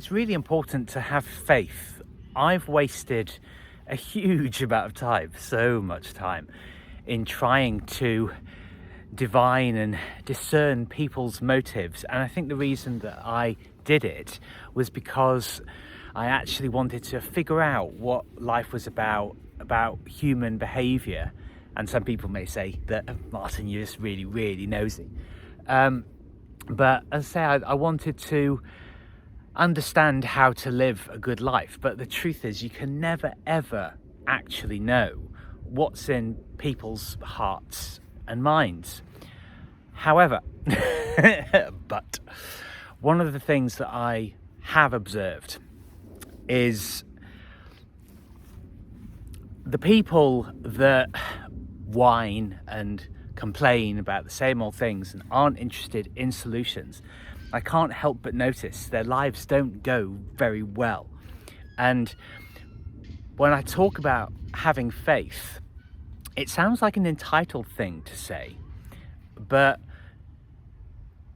it's really important to have faith. I've wasted a huge amount of time, so much time, in trying to divine and discern people's motives. And I think the reason that I did it was because I actually wanted to figure out what life was about human behaviour. And some people may say that, Martin, you're just really, really nosy. But as I say, I wanted to understand how to live a good life. But the truth is, you can never, ever actually know what's in people's hearts and minds. However, but one of the things that I have observed is the people that whine and complain about the same old things and aren't interested in solutions, I can't help but notice their lives don't go very well. And when I talk about having faith, it sounds like an entitled thing to say, but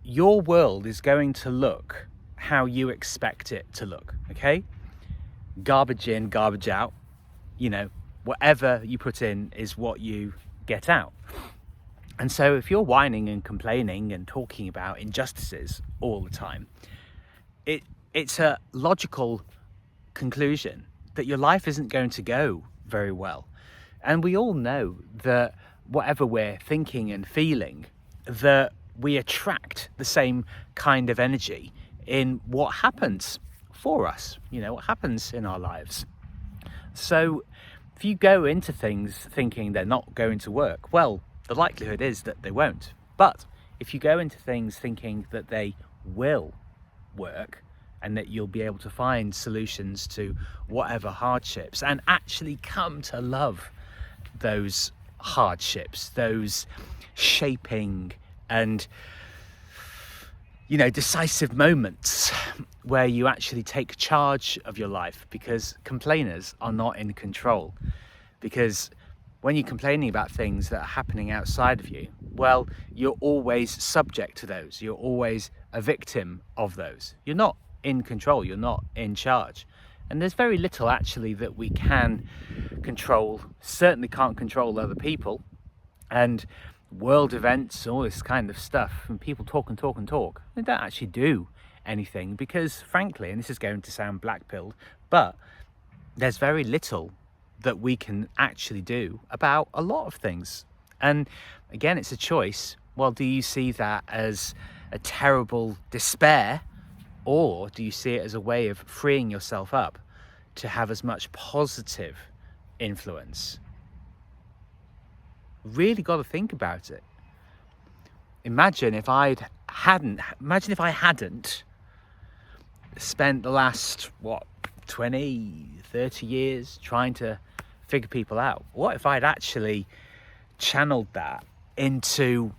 your world is going to look how you expect it to look, okay? Garbage in, garbage out. You know, whatever you put in is what you get out. And so if you're whining and complaining and talking about injustices all the time, it's a logical conclusion that your life isn't going to go very well. And we all know that whatever we're thinking and feeling, that we attract the same kind of energy in what happens for us, you know, what happens in our lives. So if you go into things thinking they're not going to work, well, the likelihood is that they won't. But if you go into things thinking that they will work and that you'll be able to find solutions to whatever hardships and actually come to love those hardships, those shaping and, you know, decisive moments where you actually take charge of your life, because complainers are not in control. Because when you're complaining about things that are happening outside of you, well, you're always subject to those. You're always a victim of those. You're not in control. You're not in charge. And there's very little actually that we can control. Certainly can't control other people and world events, all this kind of stuff. And people talk and talk and talk. They don't actually do anything because, frankly, and this is going to sound black-pilled, but there's very little that we can actually do about a lot of things. And again, it's a choice. Well, do you see that as a terrible despair, or do you see it as a way of freeing yourself up to have as much positive influence? Really got to think about it. Imagine if I hadn't spent the last 20, 30 years trying to figure people out. What if I'd actually channeled that into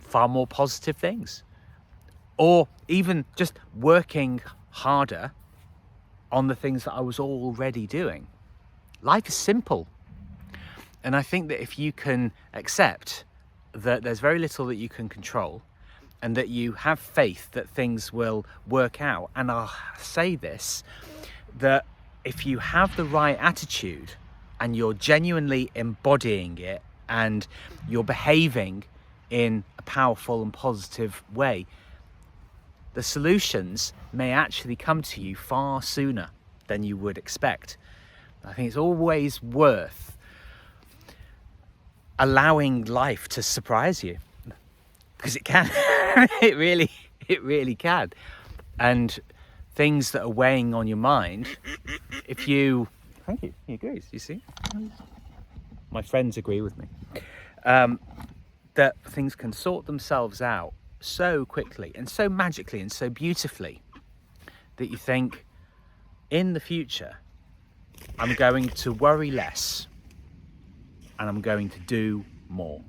far more positive things, or even just working harder on the things that I was already doing? Life is simple. And I think that if you can accept that there's very little that you can control, and that you have faith that things will work out, and I'll say this, that if you have the right attitude and you're genuinely embodying it and you're behaving in a powerful and positive way, the solutions may actually come to you far sooner than you would expect. I think it's always worth allowing life to surprise you, because it can. it really can. And things that are weighing on your mind, if you, thank you, he agrees, you see, my friends agree with me, that things can sort themselves out so quickly and so magically and so beautifully that you think, in the future, I'm going to worry less and I'm going to do more.